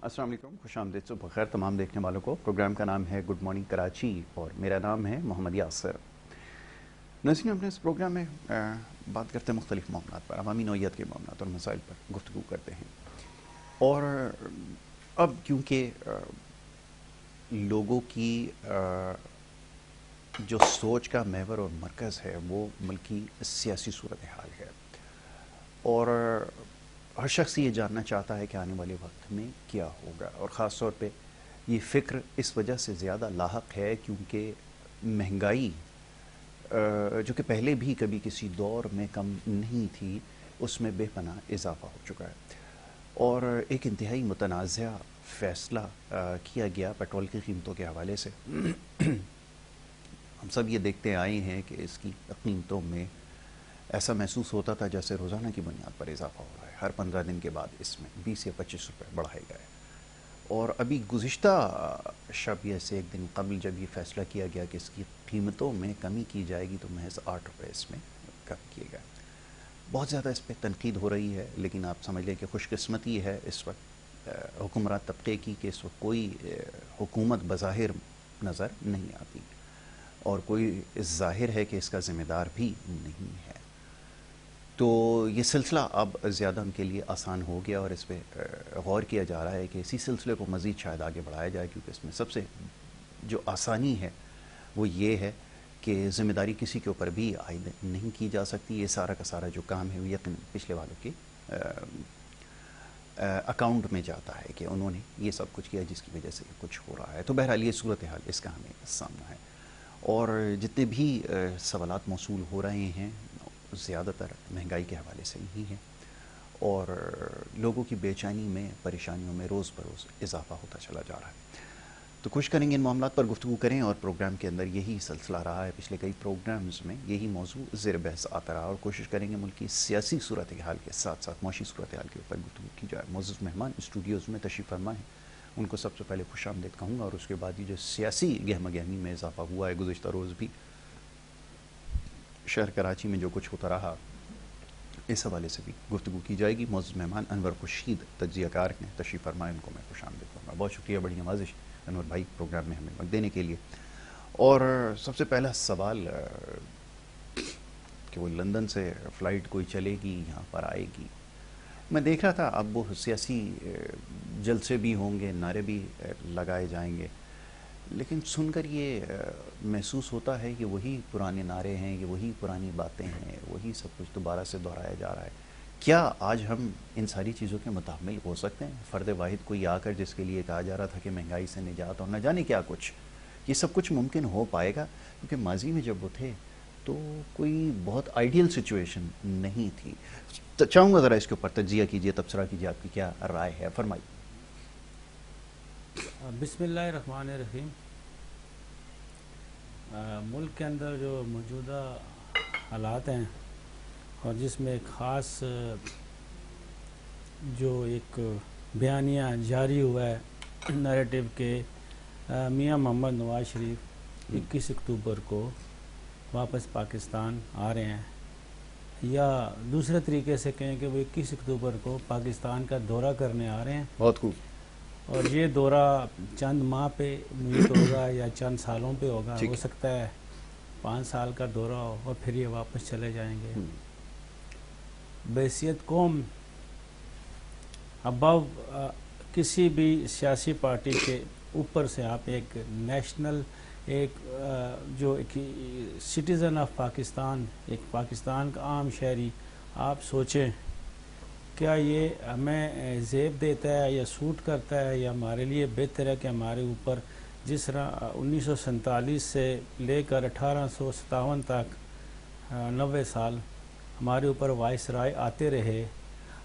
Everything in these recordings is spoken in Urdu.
السلام علیکم، خوش آمدید، صبح بخیر تمام دیکھنے والوں کو۔ پروگرام کا نام ہے گڈ مارننگ کراچی اور میرا نام ہے محمد یاسر۔ ناظرین، اپنے اس پروگرام میں بات کرتے ہیں مختلف معاملات پر، عوامی نوعیت کے معاملات اور مسائل پر گفتگو کرتے ہیں۔ اور اب کیونکہ لوگوں کی جو سوچ کا محور اور مرکز ہے وہ ملکی سیاسی صورتحال ہے، اور ہر شخص یہ جاننا چاہتا ہے کہ آنے والے وقت میں کیا ہوگا، اور خاص طور پہ یہ فکر اس وجہ سے زیادہ لاحق ہے کیونکہ مہنگائی جو کہ پہلے بھی کبھی کسی دور میں کم نہیں تھی، اس میں بے پناہ اضافہ ہو چکا ہے، اور ایک انتہائی متنازع فیصلہ کیا گیا پیٹرول کی قیمتوں کے حوالے سے۔ ہم سب یہ دیکھتے آئے ہیں کہ اس کی قیمتوں میں ایسا محسوس ہوتا تھا جیسے روزانہ کی بنیاد پر اضافہ ہو رہا ہے، ہر 15 دن کے بعد اس میں 20 یا 25 روپے بڑھائے گئے۔ اور ابھی گزشتہ شب یا سے ایک دن قبل جب یہ فیصلہ کیا گیا کہ اس کی قیمتوں میں کمی کی جائے گی تو محض 8 روپے اس میں کم کیے گئے۔ بہت زیادہ اس پہ تنقید ہو رہی ہے، لیکن آپ سمجھ لیں کہ خوش قسمتی ہے اس وقت حکمراں طبقے کی کہ اس وقت کوئی حکومت بظاہر نظر نہیں آتی، اور کوئی ظاہر ہے کہ اس کا ذمہ دار بھی نہیں ہے۔ تو یہ سلسلہ اب زیادہ ان کے لیے آسان ہو گیا، اور اس پہ غور کیا جا رہا ہے کہ اسی سلسلے کو مزید شاید آگے بڑھایا جائے، کیونکہ اس میں سب سے جو آسانی ہے وہ یہ ہے کہ ذمہ داری کسی کے اوپر بھی عائد نہیں کی جا سکتی۔ یہ سارا کا سارا جو کام ہے وہ یقیناً پچھلے والوں کے اکاؤنٹ میں جاتا ہے کہ انہوں نے یہ سب کچھ کیا جس کی وجہ سے کچھ ہو رہا ہے۔ تو بہرحال یہ صورتحال اس کا ہمیں سامنا ہے، اور جتنے بھی سوالات موصول ہو رہے ہیں زیادہ تر مہنگائی کے حوالے سے ہی ہیں، اور لوگوں کی بے چینی میں، پریشانیوں میں روز بروز اضافہ ہوتا چلا جا رہا ہے۔ تو کوشش کریں گے ان معاملات پر گفتگو کریں، اور پروگرام کے اندر یہی سلسلہ رہا ہے، پچھلے کئی پروگرامز میں یہی موضوع زیر بحث آتا رہا، اور کوشش کریں گے ملک کی سیاسی صورتحال کے ساتھ ساتھ معاشی صورتحال کے اوپر گفتگو کی جائے۔ معزز مہمان اسٹوڈیوز میں تشریف فرما ہیں، ان کو سب سے پہلے خوش آمدید کہوں گا، اور اس کے بعد یہ جو سیاسی گہما گہمی میں اضافہ ہوا ہے گزشتہ روز بھی شہر کراچی میں جو کچھ ہوتا رہا، اس حوالے سے بھی گفتگو کی جائے گی۔ معزز مہمان انور خورشید تجزیہ کار نے تشریف فرمائے، ان کو میں خوش آمدید کروں گا۔ بہت شکریہ، بڑی نوازش انور بھائی پروگرام میں ہمیں وقت دینے کے لیے۔ اور سب سے پہلا سوال کہ وہ لندن سے فلائٹ کوئی چلے گی، یہاں پر آئے گی، میں دیکھ رہا تھا اب وہ سیاسی جلسے بھی ہوں گے، نعرے بھی لگائے جائیں گے، لیکن سن کر یہ محسوس ہوتا ہے کہ وہی پرانے نعرے ہیں، یہ وہی پرانی باتیں ہیں، وہی سب کچھ دوبارہ سے دہرایا جا رہا ہے۔ کیا آج ہم ان ساری چیزوں کے متحمل ہو سکتے ہیں؟ فرد واحد کوئی آ کر جس کے لیے کہا جا رہا تھا کہ مہنگائی سے نجات اور نہ جانے کیا کچھ، یہ سب کچھ ممکن ہو پائے گا؟ کیونکہ ماضی میں جب وہ تھے تو کوئی بہت آئیڈیل سچویشن نہیں تھی۔ چاہوں گا ذرا اس کے اوپر تجزیہ کیجئے، تبصرہ کیجئے، آپ کی کیا رائے ہے، فرمائیے۔ بسم اللہ الرحمن الرحیم۔ ملک کے اندر جو موجودہ حالات ہیں، اور جس میں خاص جو ایک بیانیہ جاری ہوا ہے نیریٹو کے میاں محمد نواز شریف 21 اکتوبر کو واپس پاکستان آ رہے ہیں، یا دوسرے طریقے سے کہیں کہ وہ 21 اکتوبر کو پاکستان کا دورہ کرنے آ رہے ہیں۔ بہت خوب۔ اور یہ دورہ چند ماہ پہ محیط ہوگا یا چند سالوں پہ ہوگا، ہو سکتا ہے 5 سال کا دورہ ہو، اور پھر یہ واپس چلے جائیں گے۔ بحیثیت قوم ابو کسی بھی سیاسی پارٹی کے اوپر سے آپ ایک نیشنل، ایک جو ایک سٹیزن آف پاکستان، ایک پاکستان کا عام شہری، آپ سوچیں کیا یہ ہمیں زیب دیتا ہے یا سوٹ کرتا ہے، یا ہمارے لیے بہتر ہے کہ ہمارے اوپر جس طرح 1947 سے لے کر 1857 تک 90 سال ہمارے اوپر وائس رائے آتے رہے،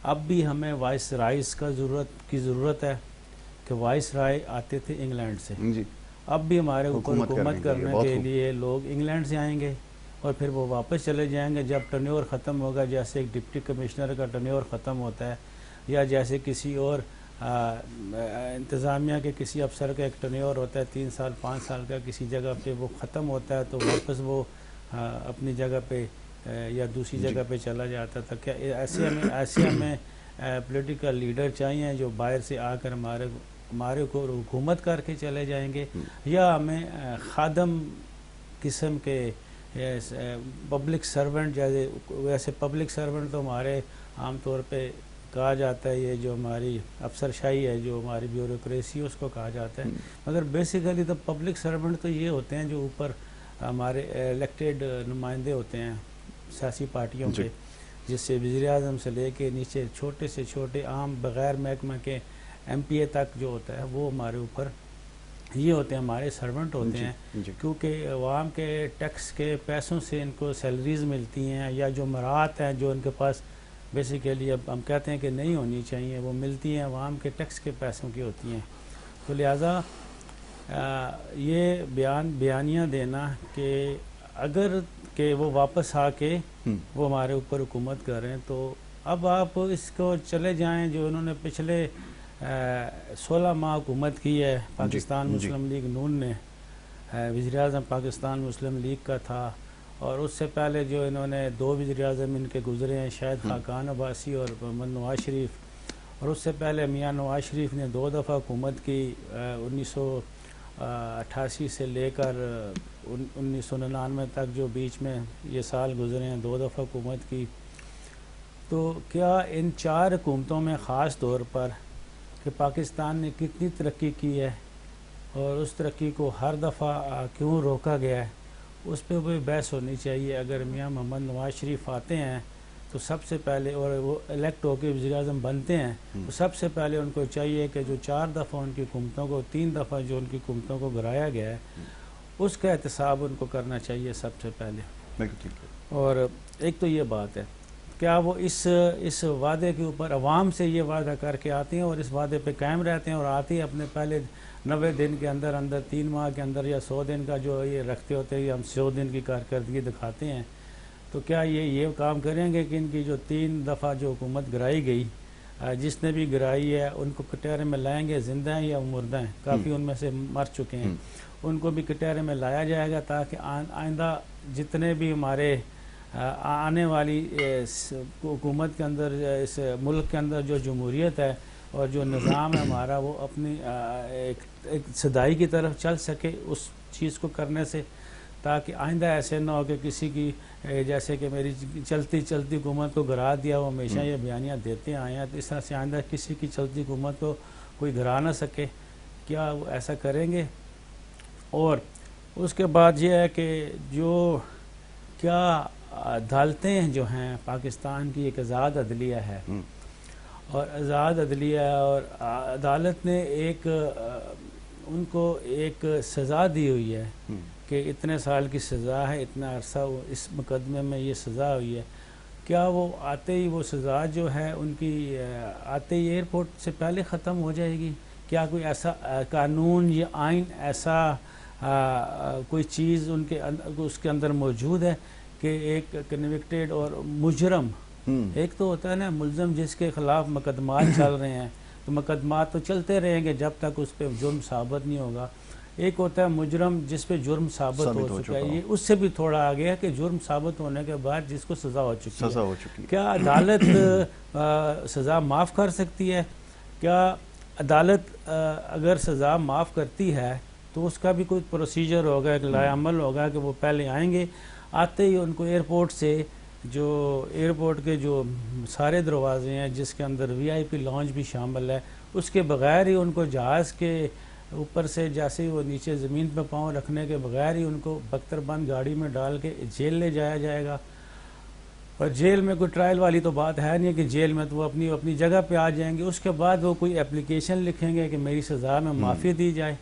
اب بھی ہمیں وائس رائز کی ضرورت ہے کہ وائس رائے آتے تھے انگلینڈ سے، جی، اب بھی ہمارے اوپر حکومت کرنے کے خوب۔ لیے لوگ انگلینڈ سے آئیں گے اور پھر وہ واپس چلے جائیں گے جب ٹرنیور ختم ہوگا، جیسے ایک ڈپٹی کمشنر کا ٹرنیور ختم ہوتا ہے، یا جیسے کسی اور انتظامیہ کے کسی افسر کا ایک ٹرنیور ہوتا ہے 3 سال 5 سال کا، کسی جگہ پہ وہ ختم ہوتا ہے تو واپس وہ اپنی جگہ پہ یا دوسری جگہ پہ چلا جاتا تھا۔ کیا ایسے ہمیں پولیٹیکل لیڈر چاہیے جو باہر سے آ کر ہمارے کو حکومت کر کے چلے جائیں گے، یا ہمیں خادم قسم کے پبلک سرونٹ، جیسے ویسے پبلک سرونٹ تو ہمارے عام طور پہ کہا جاتا ہے، یہ جو ہماری افسر شاہی ہے، جو ہماری بیوروکریسی اس کو کہا جاتا ہے، مگر بیسیکلی تو پبلک سرونٹ تو یہ ہوتے ہیں جو اوپر ہمارے الیکٹڈ نمائندے ہوتے ہیں سیاسی پارٹیوں کے، جس سے وزیر اعظم سے لے کے نیچے چھوٹے سے چھوٹے عام بغیر محکمہ کے ایم پی اے تک جو ہوتا ہے وہ ہمارے اوپر یہ ہوتے ہیں، ہمارے سرونٹ ہوتے ہیں، کیونکہ عوام کے ٹیکس کے پیسوں سے ان کو سیلریز ملتی ہیں، یا جو مراعات ہیں جو ان کے پاس بیسیکلی اب ہم کہتے ہیں کہ نہیں ہونی چاہیے، وہ ملتی ہیں عوام کے ٹیکس کے پیسوں کی ہوتی ہیں۔ تو لہٰذا یہ بیانیاں دینا کہ اگر کہ وہ واپس آ کے وہ ہمارے اوپر حکومت کریں، تو اب آپ اس کو چلے جائیں جو انہوں نے پچھلے 16 ماہ حکومت کی ہے پاکستان مسلم لیگ نون نے، وزیر اعظم پاکستان مسلم لیگ کا تھا، اور اس سے پہلے جو انہوں نے 2 وزیر اعظم ان کے گزرے ہیں، شاہد خاقان عباسی اور محمد نواز شریف، اور اس سے پہلے میاں نواز شریف نے 2 دفعہ حکومت کی، 1988 سے لے کر 1999 تک جو بیچ میں یہ سال گزرے ہیں 2 دفعہ حکومت کی۔ تو کیا ان 4 حکومتوں میں خاص طور پر کہ پاکستان نے کتنی ترقی کی ہے اور اس ترقی کو ہر دفعہ کیوں روکا گیا ہے، اس پہ بھی بحث ہونی چاہیے۔ اگر میاں محمد نواز شریف آتے ہیں تو سب سے پہلے، اور وہ الیکٹ ہو کے وزیر اعظم بنتے ہیں، تو سب سے پہلے ان کو چاہیے کہ جو 4 دفعہ ان کی حکومتوں کو، 3 دفعہ جو ان کی حکومتوں کو گرایا گیا ہے، اس کا احتساب ان کو کرنا چاہیے سب سے پہلے۔ اور ایک تو یہ بات ہے، کیا وہ اس وعدے کے اوپر عوام سے یہ وعدہ کر کے آتے ہیں اور اس وعدے پہ قائم رہتے ہیں، اور آتے ہیں اپنے پہلے 90 دن کے اندر 3 ماہ کے اندر یا 100 دن کا جو یہ رکھتے ہوتے ہیں، ہم 100 دن کی کارکردگی دکھاتے ہیں، تو کیا یہ کام کریں گے کہ ان کی جو 3 دفعہ جو حکومت گرائی گئی، جس نے بھی گرائی ہے ان کو کٹہرے میں لائیں گے، زندہ ہیں یا مردہ ہیں، کافی ان میں سے مر چکے ہیں، ان کو بھی کٹہرے میں لایا جائے گا، تاکہ آئندہ جتنے بھی ہمارے آنے والی حکومت کے اندر، اس ملک کے اندر جو جمہوریت ہے اور جو نظام ہے ہمارا، وہ اپنی ایک صدائی کی طرف چل سکے اس چیز کو کرنے سے، تاکہ آئندہ ایسے نہ ہو کہ کسی کی جیسے کہ میری چلتی حکومت کو گرا دیا، وہ ہمیشہ یہ بیانیاں دیتے آئے ہیں، تو اس طرح سے آئندہ کسی کی چلتی حکومت کو کوئی گرا نہ سکے۔ کیا وہ ایسا کریں گے؟ اور اس کے بعد یہ ہے کہ جو کیا عدالتیں جو ہیں پاکستان کی، ایک آزاد عدلیہ ہے، اور آزاد عدلیہ اور عدالت نے ان کو ایک سزا دی ہوئی ہے کہ اتنے سال کی سزا ہے، اتنا عرصہ اس مقدمے میں یہ سزا ہوئی ہے۔ کیا وہ آتے ہی وہ سزا جو ہے ان کی آتے ہی ایئرپورٹ سے پہلے ختم ہو جائے گی؟ کیا کوئی ایسا قانون یا آئین، ایسا کوئی چیز اس کے اندر موجود ہے کہ ایک کنوکٹیڈ اور مجرم، ایک تو ہوتا ہے نا ملزم جس کے خلاف مقدمات چل رہے ہیں، تو مقدمات تو چلتے رہیں گے جب تک اس پہ جرم ثابت نہیں ہوگا، ایک ہوتا ہے مجرم جس پہ جرم ثابت ہو چکا ہے، یہ اس سے بھی تھوڑا آگے ہے کہ جرم ثابت ہونے کے بعد جس کو سزا ہو چکی ہے۔ کیا عدالت سزا معاف کر سکتی ہے؟ کیا عدالت اگر سزا معاف کرتی ہے تو اس کا بھی کوئی پروسیجر ہوگا، ایک لائحہ عمل ہوگا کہ وہ پہلے آئیں گے، آتے ہی ان کو ایئرپورٹ سے، جو ایئرپورٹ کے جو سارے دروازے ہیں جس کے اندر VIP لاؤنج بھی شامل ہے، اس کے بغیر ہی ان کو جہاز کے اوپر سے، جیسے ہی وہ نیچے زمین پہ پاؤں رکھنے کے بغیر ہی ان کو بختر بند گاڑی میں ڈال کے جیل لے جایا جائے گا، اور جیل میں کوئی ٹرائل والی تو بات ہے نہیں کہ جیل میں تو وہ اپنی جگہ پہ آ جائیں گے، اس کے بعد وہ کوئی اپلیکیشن لکھیں گے کہ میری سزا میں معافی دی جائے۔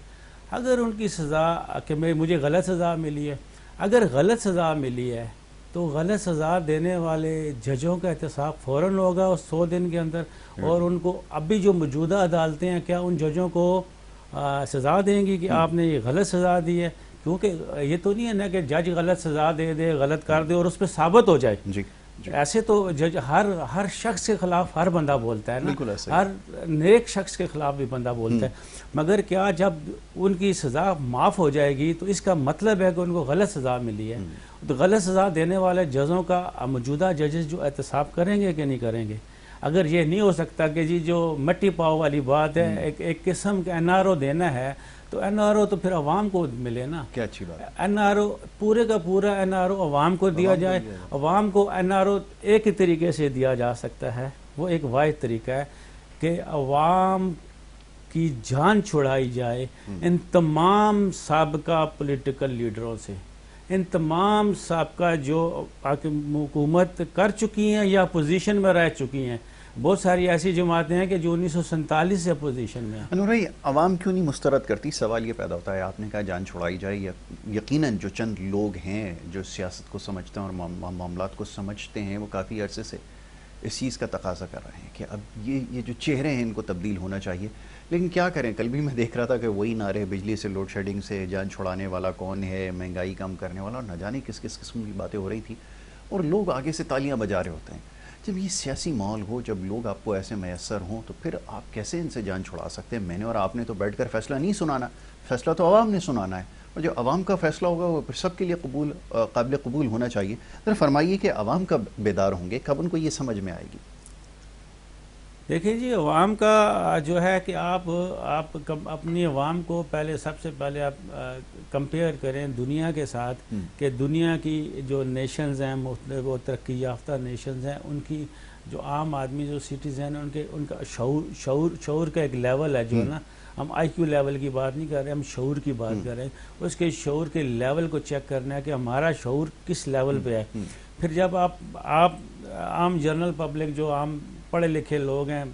اگر ان کی سزا کہ مجھے غلط سزا ملی ہے، اگر غلط سزا ملی ہے تو غلط سزا دینے والے ججوں کا احتساب فوراً ہوگا اس 100 دن کے اندر، اور ان کو اب بھی جو موجودہ عدالتیں ہیں، کیا ان ججوں کو سزا دیں گی کہ آپ نے یہ غلط سزا دی ہے، کیونکہ یہ تو نہیں ہے نا کہ جج غلط سزا دے دے، غلط کر دے اور اس پہ ثابت ہو جائے. جی ایسے تو جج ہر شخص کے خلاف ہر بندہ بولتا ہے نا، بالکل ایسا ہر نیک شخص کے خلاف بھی بندہ بولتا ہے. مگر کیا جب ان کی سزا معاف ہو جائے گی تو اس کا مطلب ہے کہ ان کو غلط سزا ملی ہے. تو غلط سزا دینے والے ججوں کا موجودہ ججز جو احتساب کریں گے کہ نہیں کریں گے؟ اگر یہ نہیں ہو سکتا کہ جی جو مٹی پاؤ والی بات ہے، ایک قسم کا این آر او دینا ہے، تو این آر او تو پھر عوام کو ملے نا. کیا اچھی بات ہے. این آر او پورے کا پورا این آر او عوام کو دیا جائے. عوام کو این آر او ایک ہی طریقے سے دیا جا سکتا ہے، وہ ایک واحد طریقہ ہے کہ عوام کی جان چھڑائی جائے ان تمام سابقہ پولیٹیکل لیڈروں سے، ان تمام سابقہ جو حکومت کر چکی ہیں یا اپوزیشن میں رہ چکی ہیں. بہت ساری ایسی جماعتیں ہیں کہ جو 1947 سے اپوزیشن میں ہیں. انور بھائی، عوام کیوں نہیں مسترد کرتی؟ سوال یہ پیدا ہوتا ہے. آپ نے کہا جان چھڑائی جائے، یقیناً جو چند لوگ ہیں جو سیاست کو سمجھتے ہیں اور معاملات کو سمجھتے ہیں، وہ کافی عرصے سے اس چیز کا تقاضا کر رہے ہیں کہ اب یہ جو چہرے ہیں ان کو تبدیل ہونا چاہیے. لیکن کیا کریں، کل بھی میں دیکھ رہا تھا کہ وہی نعرے بجلی سے لوڈ شیڈنگ سے جان چھڑانے والا کون ہے، مہنگائی کم کرنے والا، اور نہ جانے کس کس قسم کی باتیں ہو رہی تھی، اور لوگ آگے سے تالیاں بجا رہے ہوتے ہیں. جب یہ سیاسی ماحول ہو، جب لوگ آپ کو ایسے میسر ہوں، تو پھر آپ کیسے ان سے جان چھڑا سکتے ہیں؟ میں نے اور آپ نے تو بیٹھ کر فیصلہ نہیں سنانا، فیصلہ تو عوام نے سنانا ہے، اور جو عوام کا فیصلہ ہوگا وہ پھر سب کے لیے قابل قبول ہونا چاہیے. ذرا فرمائیے کہ عوام کب بیدار ہوں گے، کب ان کو یہ سمجھ میں آئے گی؟ دیکھیں جی، عوام کا جو ہے کہ آپ اپنی عوام کو سب سے پہلے آپ کمپیئر کریں دنیا کے ساتھ، کہ دنیا کی جو نیشنز ہیں، مختلف وہ ترقی یافتہ نیشنز ہیں، ان کی جو عام آدمی جو سٹیزن ہیں، ان کا شعور کا ایک لیول ہے جو ہے نا. ہم آئی کیو لیول کی بات نہیں کر رہے، ہم شعور کی بات کر رہے ہیں. اس کے شعور کے لیول کو چیک کرنا ہے کہ ہمارا شعور کس لیول پہ ہے. پھر جب آپ عام جنرل پبلک، جو عام پڑھے لکھے لوگ ہیں،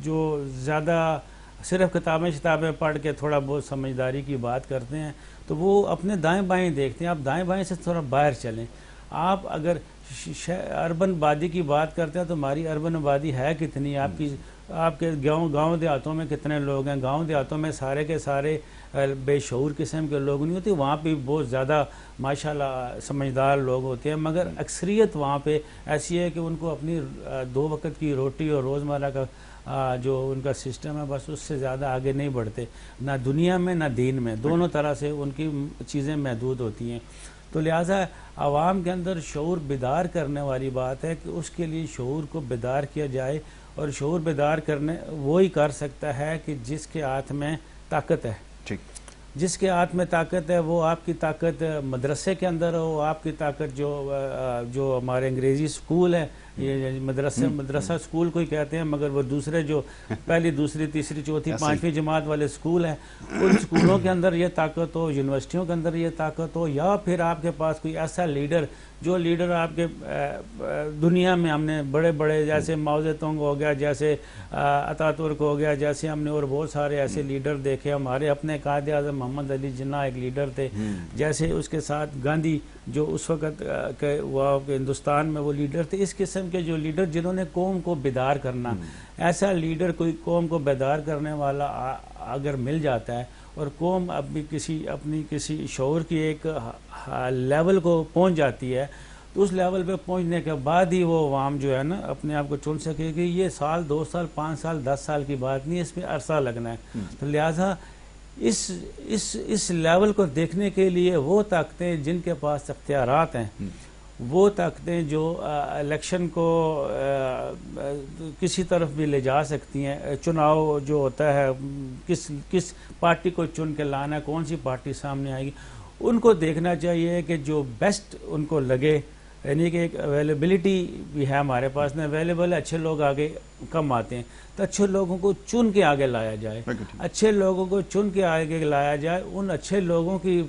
جو زیادہ صرف کتابیں پڑھ کے تھوڑا بہت سمجھداری کی بات کرتے ہیں، تو وہ اپنے دائیں بائیں دیکھتے ہیں. آپ دائیں بائیں سے تھوڑا باہر چلیں. آپ اگر اربن آبادی کی بات کرتے ہیں تو ہماری اربن آبادی ہے کتنی؟ آپ کے گاؤں دیہاتوں میں کتنے لوگ ہیں؟ گاؤں دیہاتوں میں سارے کے سارے بے شعور قسم کے لوگ نہیں ہوتے. وہاں پہ بہت زیادہ ماشاءاللہ سمجھدار لوگ ہوتے ہیں، مگر اکثریت وہاں پہ ایسی ہے کہ ان کو اپنی 2 وقت کی روٹی اور روزمرہ کا جو ان کا سسٹم ہے، بس اس سے زیادہ آگے نہیں بڑھتے، نہ دنیا میں نہ دین میں. دونوں طرح سے ان کی چیزیں محدود ہوتی ہیں. تو لہٰذا عوام کے اندر شعور بیدار کرنے والی بات ہے کہ اس کے لیے شعور کو بیدار کیا جائے. اور شعور بیدار کرنے وہی کر سکتا ہے کہ جس کے ہاتھ میں طاقت ہے. جس کے ہاتھ میں طاقت ہے، وہ آپ کی طاقت مدرسے کے اندر ہو، آپ کی طاقت جو ہمارے انگریزی اسکول ہے، یہ مدرسہ اسکول کو ہی کہتے ہیں، مگر وہ دوسرے جو پہلی دوسری تیسری چوتھی پانچویں جماعت والے اسکول ہیں، ان اسکولوں کے اندر یہ طاقت ہو، یونیورسٹیوں کے اندر یہ طاقت ہو، یا پھر آپ کے پاس کوئی ایسا لیڈر جو لیڈر آپ کے دنیا میں ہم نے بڑے بڑے جیسے ماؤ زے تونگ ہو گیا، جیسے اتا ترک ہو گیا، جیسے ہم نے اور بہت سارے ایسے لیڈر دیکھے. ہمارے اپنے قائد اعظم محمد علی جناح ایک لیڈر تھے، جیسے اس کے ساتھ گاندھی جو اس وقت وہ ہندوستان میں وہ لیڈر تھے. اس قسم کے جو لیڈر جنہوں نے قوم کو بیدار کرنا، ایسا لیڈر کوئی قوم کو بیدار کرنے والا اگر مل جاتا ہے اور قوم اپنی کسی شعور کی ایک لیول کو پہنچ جاتی ہے، تو اس لیول پہ پہنچنے کے بعد ہی وہ عوام جو ہے نا اپنے آپ کو چن سکے کہ یہ سال 2 سال 5 سال 10 سال کی بات نہیں، اس میں عرصہ لگنا ہے. تو لہٰذا اس لیول کو دیکھنے کے لیے وہ طاقتیں جن کے پاس اختیارات ہیں، وہ طاقتیں جو الیکشن کو کسی طرف بھی لے جا سکتی ہیں، چناؤ جو ہوتا ہے کس پارٹی کو چن کے لانا ہے، کون سی پارٹی سامنے آئے گی، ان کو دیکھنا چاہیے کہ جو بیسٹ ان کو لگے. یعنی کہ ایک اویلیبلٹی بھی ہے ہمارے پاس نا، اویلیبل ہے، اچھے لوگ آگے کم آتے ہیں، تو اچھے لوگوں کو چن کے آگے لایا جائے. اچھے لوگوں کو چن کے آگے لایا جائے، ان اچھے لوگوں کی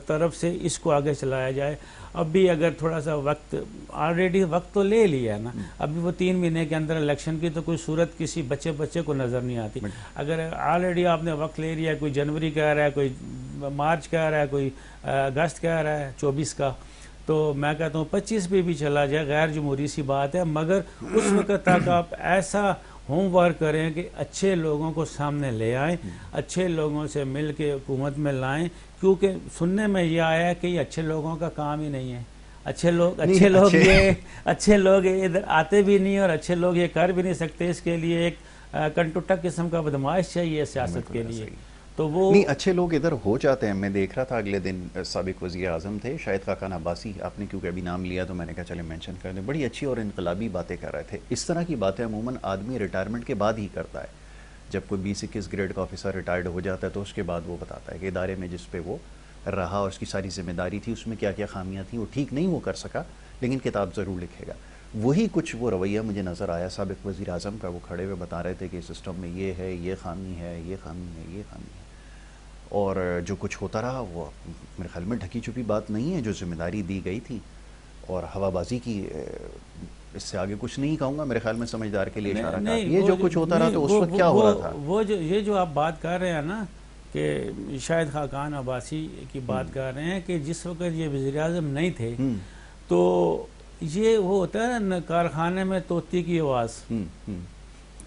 طرف سے اس کو آگے چلایا جائے. اب بھی اگر تھوڑا سا وقت، آلریڈی وقت تو لے لیا ہے نا، ابھی وہ 3 مہینے کے اندر الیکشن کی تو کوئی صورت کسی بچے کو نظر نہیں آتی. اگر آلریڈی آپ نے وقت لے لیا ہے، کوئی جنوری کہہ رہا ہے، کوئی مارچ کہہ رہا ہے، کوئی اگست کہہ رہا ہے 24 کا، تو میں کہتا ہوں 25 پہ بھی چلا جائے، غیر جمہوری سی بات ہے، مگر اس وقت تک آپ ایسا ہوم ورک کریں کہ اچھے لوگوں کو سامنے لے آئیں، اچھے لوگوں سے مل کے حکومت میں لائیں، کیونکہ سننے میں یہ آیا کہ یہ اچھے لوگوں کا کام ہی نہیں ہے. اچھے لوگ ادھر آتے بھی نہیں اور اچھے لوگ یہ کر بھی نہیں سکتے. اس کے لیے ایک کنٹوٹا قسم کا بدماش چاہیے سیاست کے لیے. تو وہ نہیں اچھے لوگ ادھر ہو جاتے ہیں. میں دیکھ رہا تھا اگلے دن سابق وزیر اعظم تھے شاہد خاقان عباسی، آپ نے کیونکہ ابھی نام لیا تو میں نے کہا چلے مینشن کر دیں، بڑی اچھی اور انقلابی باتیں کر رہے تھے. اس طرح کی باتیں عموماً آدمی ریٹائرمنٹ کے بعد ہی کرتا ہے. جب کوئی 20-21 گریڈ کا آفیسر ریٹائرڈ ہو جاتا ہے تو اس کے بعد وہ بتاتا ہے کہ ادارے میں جس پہ وہ رہا اور اس کی ساری ذمہ داری تھی اس میں کیا کیا خامیاں تھیں، وہ ٹھیک نہیں وہ کر سکا لیکن کتاب ضرور لکھے گا. وہی کچھ وہ رویہ مجھے نظر آیا سابق وزیر اعظم کا. وہ کھڑے ہوئے بتا رہے تھے کہ سسٹم میں یہ ہے، یہ خامی ہے، یہ خامی ہے، یہ خامی ہے، اور جو کچھ ہوتا رہا وہ میرے خیال میں ڈھکی چھپی بات نہیں ہے. جو ذمہ داری دی گئی تھی اور ہوا بازی کی، اس سے آگے کچھ نہیں کہوں گا. میرے خیال میں سمجھدار کے لیے اشارہ کیا یہ جو کچھ ہوتا رہا تو اس وقت کیا ہو رہا تھا. وہ یہ جو آپ بات کر رہے ہیں نا کہ شاہد خاقان عباسی کی بات کر رہے ہیں کہ جس وقت یہ وزیر اعظم نہیں تھے تو یہ وہ ہوتا ہے نا کارخانے میں طوطی کی آواز.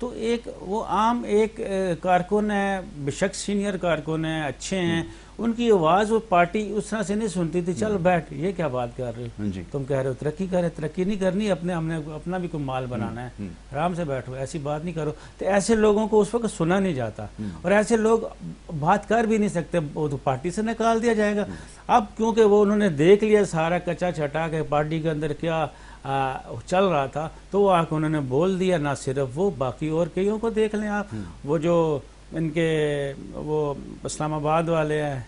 تو ایک وہ عام ایک کارکن ہے، بشک سینئر کارکن ہیں، اچھے ہیں، ان کی آواز وہ پارٹی اس طرح سے نہیں سنتی تھی. چل بیٹھ، یہ کیا بات کر رہے ہو، تم کہہ رہے ہو ترقی کرے، ترقی نہیں کرنی، ہم نے اپنا بھی کوئی مال بنانا ہے، آرام سے بیٹھو، ایسی بات نہیں کرو. تو ایسے لوگوں کو اس وقت سنا نہیں جاتا اور ایسے لوگ بات کر بھی نہیں سکتے، وہ تو پارٹی سے نکال دیا جائے گا. اب کیونکہ وہ انہوں نے دیکھ لیا سارا کچا چھٹا کہ پارٹی کے اندر کیا چل رہا تھا تو وہ آ کے انہوں نے بول دیا. نہ صرف وہ، باقی اور کئیوں کو دیکھ لیں آپ. وہ جو ان کے وہ اسلام آباد والے ہیں،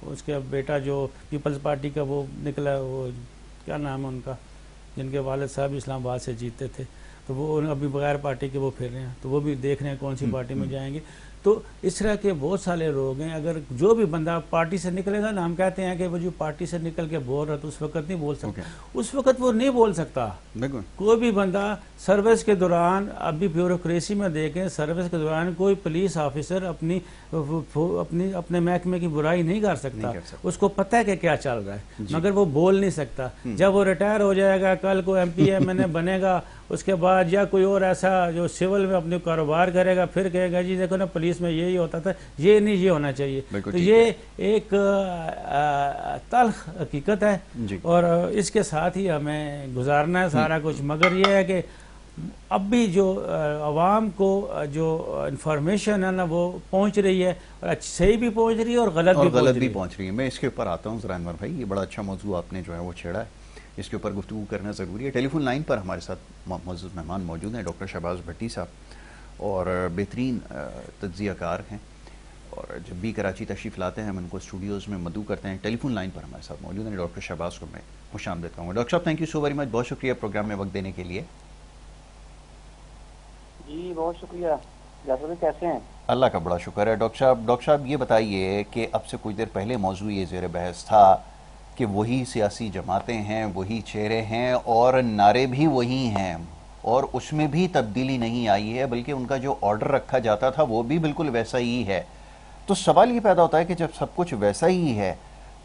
اس کے بیٹا جو پیپلز پارٹی کا وہ نکلا، وہ کیا نام ہے ان کا، جن کے والد صاحب اسلام آباد سے جیتے تھے، تو وہ ابھی بغیر پارٹی کے وہ پھر رہے ہیں، تو وہ بھی دیکھ رہے ہیں کون سی پارٹی میں جائیں گے. تو اس طرح کے بہت سارے لوگ ہیں. اگر جو بھی بندہ پارٹی سے نکلے گا نا، ہم کہتے ہیں کہ وہ جو پارٹی سے نکل کے بول رہا تو اس وقت نہیں بول سکتا. اس وقت وہ نہیں بول سکتا. کوئی بھی بندہ سروس کے دوران، ابھی بیوروکریسی میں دیکھیں، سروس کے دوران کوئی پولیس آفیسر اپنے محکمے کی برائی نہیں کر سکتا. اس کو پتہ ہے کہ کیا چل رہا ہے، مگر وہ بول نہیں سکتا. جب وہ ریٹائر ہو جائے گا، کل کو ایم پی ایم این اے بنے گا، اس کے بعد یا کوئی اور ایسا جو سول میں اپنے کاروبار کرے گا، پھر کہے گا جی دیکھو نا پولیس میں یہی ہوتا تھا، یہ نہیں، یہ ہونا چاہیے. تو یہ ایک تلخ حقیقت ہے اور اس کے ساتھ ہی ہمیں گزارنا ہے سارا کچھ. مگر یہ ہے کہ اب بھی جو عوام کو جو انفارمیشن ہے نا وہ پہنچ رہی ہے، اور صحیح بھی پہنچ رہی ہے اور غلط بھی پہنچ رہی ہے. میں اس کے اوپر آتا ہوں ذرا انور بھائی. یہ بڑا اچھا موضوع آپ نے جو ہے وہ چھیڑا ہے، اس کے اوپر گفتگو کرنا ضروری ہے. ٹیلی فون لائن پر ہمارے ساتھ معزز مہمان موجود ہیں، ڈاکٹر شہباز بھٹی صاحب، اور بہترین تجزیہ کار ہیں، اور جب بھی کراچی تشریف لاتے ہیں ہم ان کو اسٹوڈیوز میں مدعو کرتے ہیں. ٹیلی فون لائن پر ہمارے ساتھ موجود ہیں ڈاکٹر شہباز کو میں خوش آمدید کہوں گا. ڈاکٹر صاحب thank you so very much, بہت شکریہ پروگرام میں وقت دینے کے لیے. جی بہت شکریہ. جیسا بھی کیسے ہیں؟ اللہ کا بڑا شکر ہے. ڈاکٹر صاحب یہ بتائیے کہ اب سے کچھ دیر پہلے موضوع یہ زیر بحث تھا کہ وہی سیاسی جماعتیں ہیں، وہی چہرے ہیں اور نعرے بھی وہی ہیں، اور اس میں بھی تبدیلی نہیں آئی ہے، بلکہ ان کا جو آرڈر رکھا جاتا تھا وہ بھی بالکل ویسا ہی ہے. تو سوال یہ پیدا ہوتا ہے کہ جب سب کچھ ویسا ہی ہے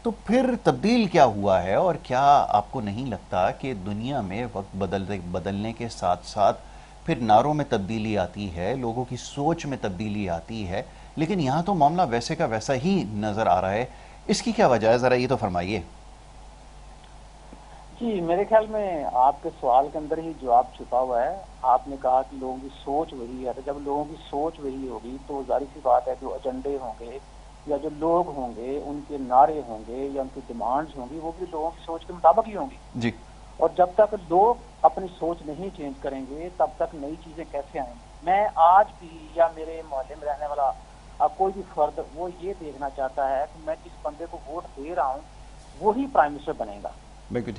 تو پھر تبدیل کیا ہوا ہے؟ اور کیا آپ کو نہیں لگتا کہ دنیا میں وقت بدلنے کے ساتھ ساتھ پھر نعروں میں تبدیلی آتی ہے، لوگوں کی سوچ میں تبدیلی آتی ہے، لیکن یہاں تو معاملہ ویسے کا ویسا ہی نظر آ رہا ہے؟ اس کی کیا وجہ ہے، ذرا یہ تو فرمائیے. جی میرے خیال میں آپ کے سوال کے اندر ہی جواب چھپا ہوا ہے. آپ نے کہا کہ لوگوں کی سوچ وہی ہے، تو جب لوگوں کی سوچ وہی ہوگی تو ظاہر سی بات ہے جو ایجنڈے ہوں گے یا جو لوگ ہوں گے، ان کے نعرے ہوں گے یا ان کی ڈیمانڈز ہوں گی، وہ بھی لوگوں کی سوچ کے مطابق ہی ہوں گی. جی. اور جب تک لوگ اپنی سوچ نہیں چینج کریں گے تب تک نئی چیزیں کیسے آئیں گی؟ میں آج بھی یا میرے محلے میں رہنے والا کوئی بھی فرد وہ یہ دیکھنا چاہتا ہے کہ میں جس بندے کو ووٹ دے رہا ہوں وہی پرائم منسٹر بنے گا.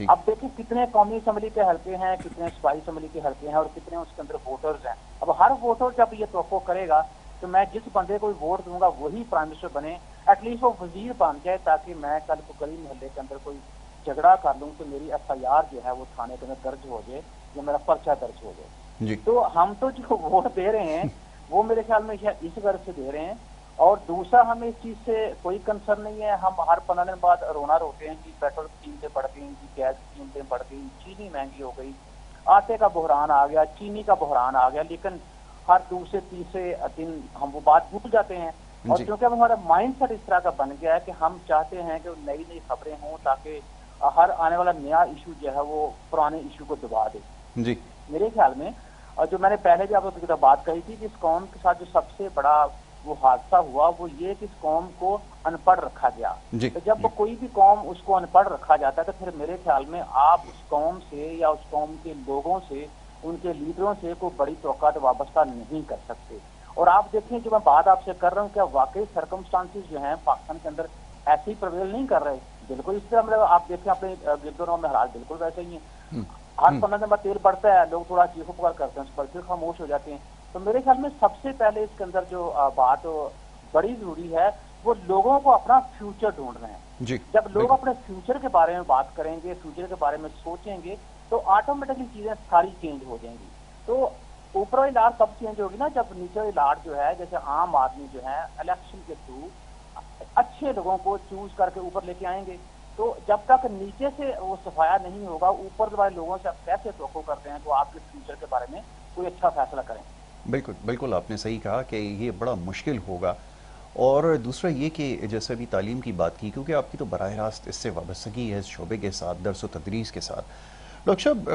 اب دیکھیں کتنے قومی اسمبلی کے حلقے ہیں، کتنے صوبائی اسمبلی کے حلقے ہیں اور کتنے اس کے اندر ووٹرز ہیں. اب ہر ووٹر جب یہ توقع کرے گا کہ میں جس بندے کو ووٹ دوں گا وہی پرائم منسٹر بنے، ایٹ لیسٹ وہ وزیر بن جائے، تاکہ میں کل کو گلی محلے کے اندر کوئی جھگڑا کر لوں تو میری ایف آئی آر جو ہے وہ تھانے کے اندر درج ہو جائے یا میرا پرچہ درج ہو جائے. تو ہم تو جو ووٹ دے رہے ہیں وہ میرے خیال میں اس غرض سے دے رہے ہیں. اور دوسرا ہمیں اس چیز سے کوئی کنسرن نہیں ہے. ہم ہر 15 دن بعد رونا روتے ہیں کہ پیٹرول کی قیمتیں بڑھ گئیں، کہ گیس کی قیمتیں بڑھ گئیں، چینی مہنگی ہو گئی، آٹے کا بحران آ گیا، چینی کا بحران آ گیا. لیکن ہر دوسرے تیسرے دن ہم وہ بات بھول جاتے ہیں. اور کیونکہ اب ہمارا مائنڈ سیٹ اس طرح کا بن گیا ہے کہ ہم چاہتے ہیں کہ نئی نئی خبریں ہوں تاکہ ہر آنے والا نیا ایشو جو ہے وہ پرانے ایشو کو دبا دے. جی میرے خیال میں اور جو میں نے پہلے بھی آپ کو بات کہی تھی کہ اس قوم کے ساتھ جو سب سے بڑا وہ حادثہ ہوا وہ یہ کہ اس قوم کو ان پڑھ رکھا گیا. تو جب کوئی بھی قوم اس کو ان پڑھ رکھا جاتا ہے تو پھر میرے خیال میں آپ اس قوم سے یا اس قوم کے لوگوں سے ان کے لیڈروں سے کوئی بڑی توقعات وابستہ نہیں کر سکتے. اور آپ دیکھیں جو میں بات آپ سے کر رہا ہوں کیا واقعی سرکمسٹانسز جو ہیں پاکستان کے اندر ایسے ہی پرویل نہیں کر رہے. بالکل اس طرح آپ دیکھیں اپنے گردوں میں حالات بالکل ویسے ہی ہیں. ہر 15 دن بعد تیل بڑھتا ہے, لوگ تھوڑا چیخو پکار کرتے ہیں, اس پر پھر خاموش ہو جاتے ہیں. تو میرے خیال میں سب سے پہلے اس کے اندر جو بات بڑی ضروری ہے وہ لوگوں کو اپنا فیوچر ڈھونڈ رہے ہیں. جب لوگ اپنے فیوچر کے بارے میں بات کریں گے, فیوچر کے بارے میں سوچیں گے تو آٹومیٹکلی چیزیں ساری چینج ہو جائیں گی. تو اوپر والی لاٹ کب چینج ہوگی نا, جب نیچے والی لاٹ جو ہے جیسے عام آدمی جو ہے الیکشن کے تھرو اچھے لوگوں کو چوز کر کے اوپر لے کے آئیں گے. تو جب تک نیچے سے وہ صفایا نہیں ہوگا اوپر والے لوگوں سے آپ کیسے توقع کرتے ہیں تو آپ کے فیوچر کے بارے میں کوئی اچھا فیصلہ کریں. بالکل بالکل آپ نے صحیح کہا کہ یہ بڑا مشکل ہوگا. اور دوسرا یہ کہ جیسے ابھی تعلیم کی بات کی, کیونکہ آپ کی تو براہ راست اس سے وابستگی ہے اس شعبے کے ساتھ, درس و تدریس کے ساتھ. ڈاکٹر صاحب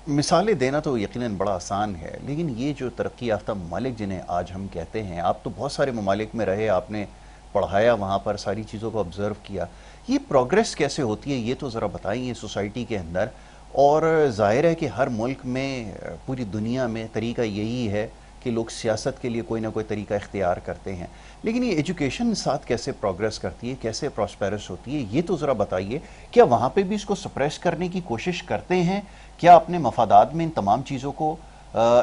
مثالیں دینا تو یقیناً بڑا آسان ہے, لیکن یہ جو ترقی یافتہ ممالک جنہیں آج ہم کہتے ہیں, آپ تو بہت سارے ممالک میں رہے, آپ نے پڑھایا وہاں پر, ساری چیزوں کو آبزرو کیا, یہ پروگریس کیسے ہوتی ہے یہ تو ذرا بتائیے سوسائٹی کے اندر. اور ظاہر ہے کہ ہر ملک میں, پوری دنیا میں طریقہ یہی ہے کہ لوگ سیاست کے لیے کوئی نہ کوئی طریقہ اختیار کرتے ہیں, لیکن یہ ایجوکیشن ساتھ کیسے پروگریس کرتی ہے, کیسے پراسپیرس ہوتی ہے, یہ تو ذرا بتائیے. کیا وہاں پہ بھی اس کو سپریس کرنے کی کوشش کرتے ہیں, کیا اپنے مفادات میں ان تمام چیزوں کو